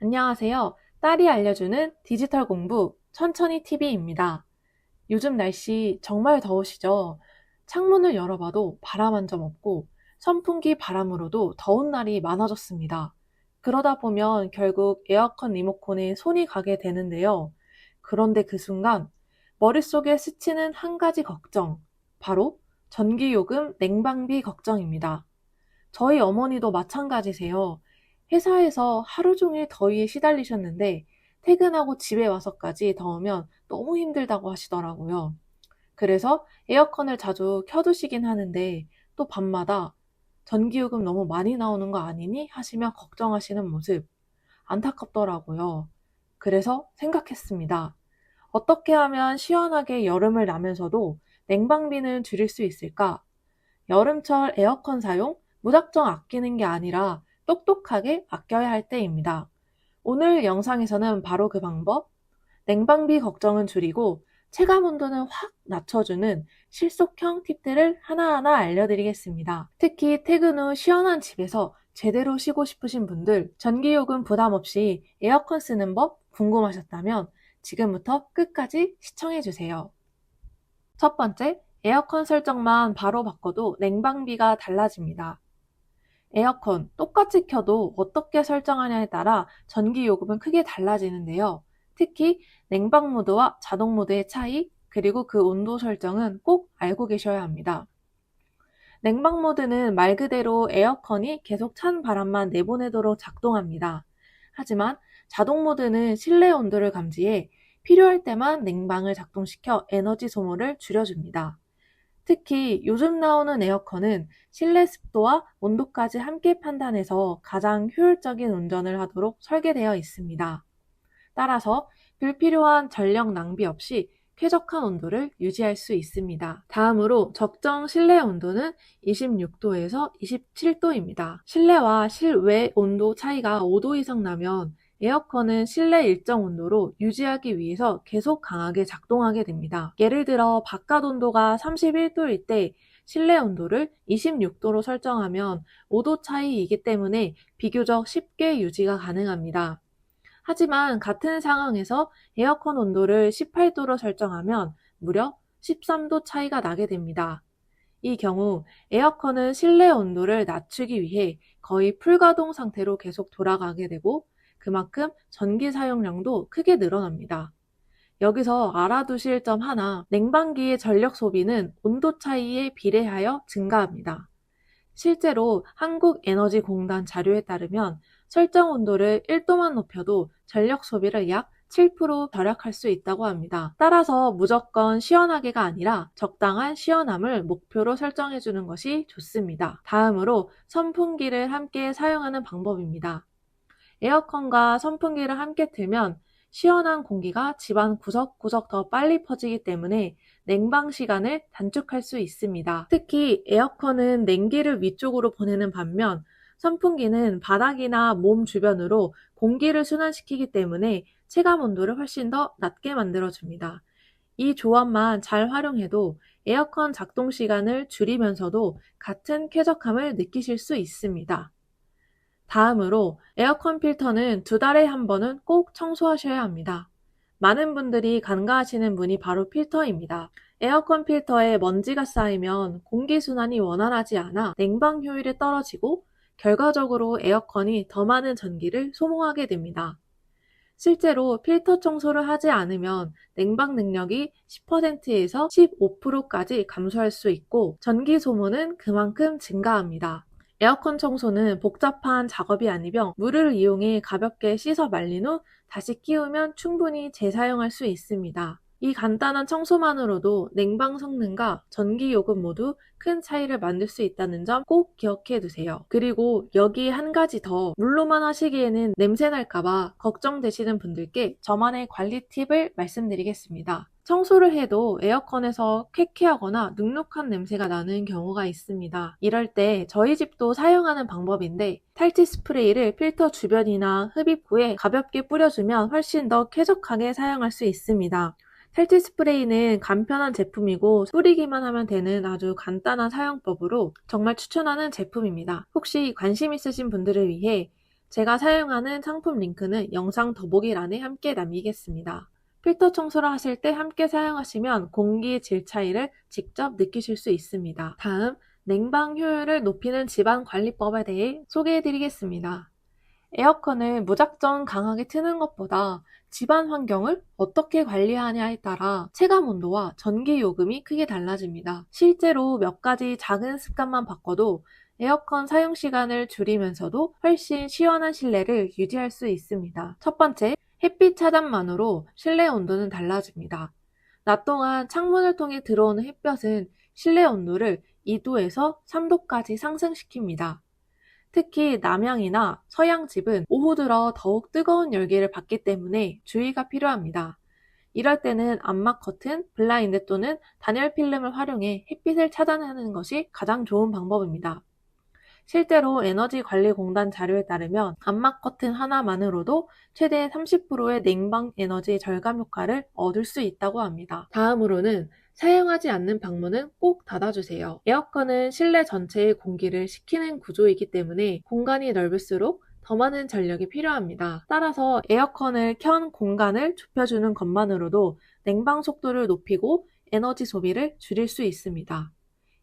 안녕하세요. 딸이 알려주는 디지털 공부 천천히 TV입니다. 요즘 날씨 정말 더우시죠? 창문을 열어봐도 바람 한 점 없고 선풍기 바람으로도 더운 날이 많아졌습니다. 그러다 보면 결국 에어컨 리모컨에 손이 가게 되는데요. 그런데 그 순간 머릿속에 스치는 한 가지 걱정, 바로 전기요금 냉방비 걱정입니다. 저희 어머니도 마찬가지세요. 회사에서 하루 종일 더위에 시달리셨는데 퇴근하고 집에 와서까지 더우면 너무 힘들다고 하시더라고요. 그래서 에어컨을 자주 켜두시긴 하는데 또 밤마다 전기요금 너무 많이 나오는 거 아니니 하시며 걱정하시는 모습 안타깝더라고요. 그래서 생각했습니다. 어떻게 하면 시원하게 여름을 나면서도 냉방비는 줄일 수 있을까? 여름철 에어컨 사용 무작정 아끼는 게 아니라 똑똑하게 아껴야 할 때입니다. 오늘 영상에서는 바로 그 방법, 냉방비 걱정은 줄이고 체감 온도는 확 낮춰주는 실속형 팁들을 하나하나 알려드리겠습니다. 특히 퇴근 후 시원한 집에서 제대로 쉬고 싶으신 분들, 전기요금 부담 없이 에어컨 쓰는 법 궁금하셨다면 지금부터 끝까지 시청해주세요. 첫 번째, 에어컨 설정만 바로 바꿔도 냉방비가 달라집니다. 에어컨 똑같이 켜도 어떻게 설정하냐에 따라 전기요금은 크게 달라지는데요. 특히 냉방 모드와 자동 모드의 차이, 그리고 그 온도 설정은 꼭 알고 계셔야 합니다. 냉방 모드는 말 그대로 에어컨이 계속 찬 바람만 내보내도록 작동합니다. 하지만 자동 모드는 실내 온도를 감지해 필요할 때만 냉방을 작동시켜 에너지 소모를 줄여줍니다. 특히 요즘 나오는 에어컨은 실내 습도와 온도까지 함께 판단해서 가장 효율적인 운전을 하도록 설계되어 있습니다. 따라서 불필요한 전력 낭비 없이 쾌적한 온도를 유지할 수 있습니다. 다음으로 적정 실내 온도는 26도에서 27도입니다. 실내와 실외 온도 차이가 5도 이상 나면 에어컨은 실내 일정 온도로 유지하기 위해서 계속 강하게 작동하게 됩니다. 예를 들어 바깥 온도가 31도일 때 실내 온도를 26도로 설정하면 5도 차이이기 때문에 비교적 쉽게 유지가 가능합니다. 하지만 같은 상황에서 에어컨 온도를 18도로 설정하면 무려 13도 차이가 나게 됩니다. 이 경우 에어컨은 실내 온도를 낮추기 위해 거의 풀가동 상태로 계속 돌아가게 되고 그만큼 전기 사용량도 크게 늘어납니다. 여기서 알아두실 점 하나, 냉방기의 전력 소비는 온도 차이에 비례하여 증가합니다. 실제로 한국에너지공단 자료에 따르면 설정 온도를 1도만 높여도 전력 소비를 약 7% 절약할 수 있다고 합니다. 따라서 무조건 시원하게가 아니라 적당한 시원함을 목표로 설정해 주는 것이 좋습니다. 다음으로 선풍기를 함께 사용하는 방법입니다. 에어컨과 선풍기를 함께 틀면 시원한 공기가 집안 구석구석 더 빨리 퍼지기 때문에 냉방 시간을 단축할 수 있습니다. 특히 에어컨은 냉기를 위쪽으로 보내는 반면 선풍기는 바닥이나 몸 주변으로 공기를 순환시키기 때문에 체감 온도를 훨씬 더 낮게 만들어줍니다. 이 조합만 잘 활용해도 에어컨 작동 시간을 줄이면서도 같은 쾌적함을 느끼실 수 있습니다. 다음으로 에어컨 필터는 2달에 한 번은 꼭 청소하셔야 합니다. 많은 분들이 간과하시는 분이 바로 필터입니다. 에어컨 필터에 먼지가 쌓이면 공기순환이 원활하지 않아 냉방 효율이 떨어지고 결과적으로 에어컨이 더 많은 전기를 소모하게 됩니다. 실제로 필터 청소를 하지 않으면 냉방 능력이 10%에서 15%까지 감소할 수 있고 전기 소모는 그만큼 증가합니다. 에어컨 청소는 복잡한 작업이 아니며 물을 이용해 가볍게 씻어 말린 후 다시 끼우면 충분히 재사용할 수 있습니다. 이 간단한 청소만으로도 냉방 성능과 전기 요금 모두 큰 차이를 만들 수 있다는 점 꼭 기억해 두세요. 그리고 여기 한 가지 더, 물로만 하시기에는 냄새 날까봐 걱정되시는 분들께 저만의 관리 팁을 말씀드리겠습니다. 청소를 해도 에어컨에서 쾌쾌하거나 눅눅한 냄새가 나는 경우가 있습니다. 이럴 때 저희 집도 사용하는 방법인데 탈취 스프레이를 필터 주변이나 흡입구에 가볍게 뿌려주면 훨씬 더 쾌적하게 사용할 수 있습니다. 탈취 스프레이는 간편한 제품이고 뿌리기만 하면 되는 아주 간단한 사용법으로 정말 추천하는 제품입니다. 혹시 관심 있으신 분들을 위해 제가 사용하는 상품 링크는 영상 더보기란에 함께 남기겠습니다. 필터 청소를 하실 때 함께 사용하시면 공기의 질 차이를 직접 느끼실 수 있습니다. 다음, 냉방 효율을 높이는 집안관리법에 대해 소개해드리겠습니다. 에어컨을 무작정 강하게 트는 것보다 집안 환경을 어떻게 관리하냐에 따라 체감 온도와 전기 요금이 크게 달라집니다. 실제로 몇 가지 작은 습관만 바꿔도 에어컨 사용 시간을 줄이면서도 훨씬 시원한 실내를 유지할 수 있습니다. 첫 번째, 햇빛 차단만으로 실내 온도는 달라집니다. 낮 동안 창문을 통해 들어오는 햇볕은 실내 온도를 2도에서 3도까지 상승시킵니다. 특히 남향이나 서양집은 오후 들어 더욱 뜨거운 열기를 받기 때문에 주의가 필요합니다. 이럴 때는 암막 커튼, 블라인드 또는 단열 필름을 활용해 햇빛을 차단하는 것이 가장 좋은 방법입니다. 실제로 에너지관리공단 자료에 따르면 암막 커튼 하나만으로도 최대 30%의 냉방 에너지 절감 효과를 얻을 수 있다고 합니다. 다음으로는 사용하지 않는 방문은 꼭 닫아주세요. 에어컨은 실내 전체의 공기를 식히는 구조이기 때문에 공간이 넓을수록 더 많은 전력이 필요합니다. 따라서 에어컨을 켠 공간을 좁혀주는 것만으로도 냉방 속도를 높이고 에너지 소비를 줄일 수 있습니다.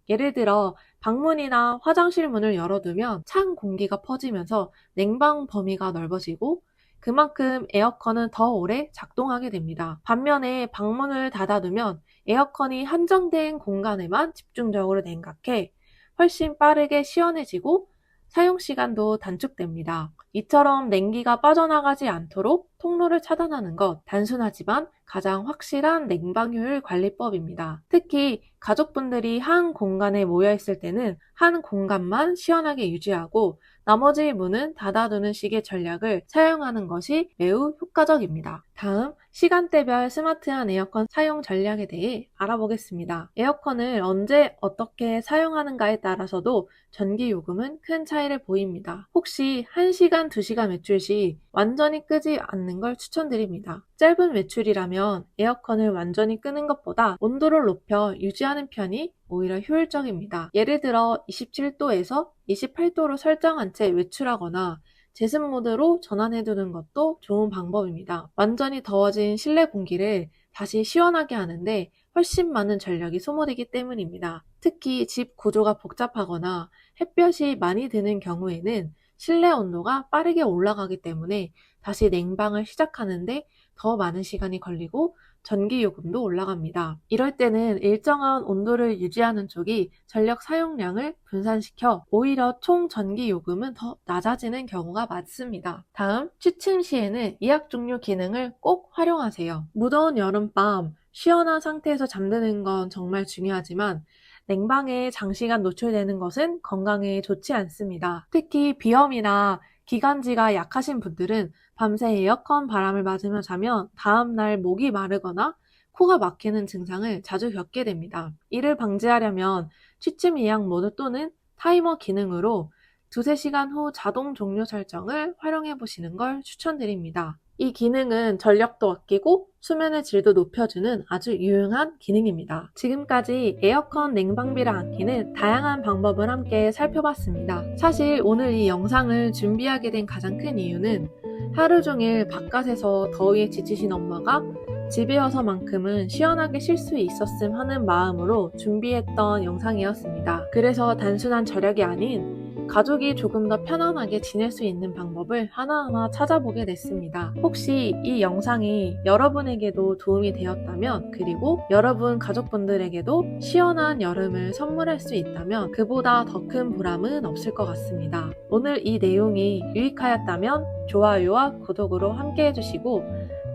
예를 들어 방문이나 화장실 문을 열어두면 찬 공기가 퍼지면서 냉방 범위가 넓어지고 그만큼 에어컨은 더 오래 작동하게 됩니다. 반면에 방문을 닫아두면 에어컨이 한정된 공간에만 집중적으로 냉각해 훨씬 빠르게 시원해지고 사용 시간도 단축됩니다. 이처럼 냉기가 빠져나가지 않도록 통로를 차단하는 것, 단순하지만 가장 확실한 냉방 효율 관리법입니다. 특히 가족분들이 한 공간에 모여 있을 때는 한 공간만 시원하게 유지하고 나머지 문은 닫아두는 식의 전략을 사용하는 것이 매우 효과적입니다. 다음, 시간대별 스마트한 에어컨 사용 전략에 대해 알아보겠습니다. 에어컨을 언제 어떻게 사용하는가에 따라서도 전기 요금은 큰 차이를 보입니다. 혹시 1시간, 2시간 외출 시 완전히 끄지 않는 걸 추천드립니다. 짧은 외출이라면 에어컨을 완전히 끄는 것보다 온도를 높여 유지하는 편이 오히려 효율적입니다. 예를 들어 27도에서 28도로 설정한 채 외출하거나 제습 모드로 전환해두는 것도 좋은 방법입니다. 완전히 더워진 실내 공기를 다시 시원하게 하는데 훨씬 많은 전력이 소모되기 때문입니다. 특히 집 구조가 복잡하거나 햇볕이 많이 드는 경우에는 실내 온도가 빠르게 올라가기 때문에 다시 냉방을 시작하는데 더 많은 시간이 걸리고 전기요금도 올라갑니다. 이럴 때는 일정한 온도를 유지하는 쪽이 전력 사용량을 분산시켜 오히려 총 전기요금은 더 낮아지는 경우가 많습니다. 다음, 취침 시에는 이악 종류 기능을 꼭 활용하세요. 무더운 여름밤, 시원한 상태에서 잠드는 건 정말 중요하지만 냉방에 장시간 노출되는 것은 건강에 좋지 않습니다. 특히 비염이나 기관지가 약하신 분들은 밤새 에어컨 바람을 맞으며 자면 다음날 목이 마르거나 코가 막히는 증상을 자주 겪게 됩니다. 이를 방지하려면 취침 예약 모드 또는 타이머 기능으로 2~3시간 후 자동 종료 설정을 활용해 보시는 걸 추천드립니다. 이 기능은 전력도 아끼고 수면의 질도 높여주는 아주 유용한 기능입니다. 지금까지 에어컨 냉방비를 아끼는 다양한 방법을 함께 살펴봤습니다. 사실 오늘 이 영상을 준비하게 된 가장 큰 이유는 하루 종일 바깥에서 더위에 지치신 엄마가 집에여서만큼은 시원하게 쉴 수 있었음 하는 마음으로 준비했던 영상이었습니다. 그래서 단순한 절약이 아닌 가족이 조금 더 편안하게 지낼 수 있는 방법을 하나하나 찾아보게 됐습니다. 혹시 이 영상이 여러분에게도 도움이 되었다면, 그리고 여러분 가족분들에게도 시원한 여름을 선물할 수 있다면 그보다 더 큰 보람은 없을 것 같습니다. 오늘 이 내용이 유익하였다면 좋아요와 구독으로 함께 해주시고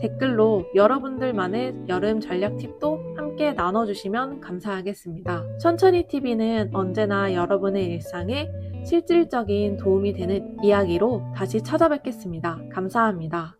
댓글로 여러분들만의 여름 전략 팁도 함께 나눠주시면 감사하겠습니다. 천천히TV는 언제나 여러분의 일상에 실질적인 도움이 되는 이야기로 다시 찾아뵙겠습니다. 감사합니다.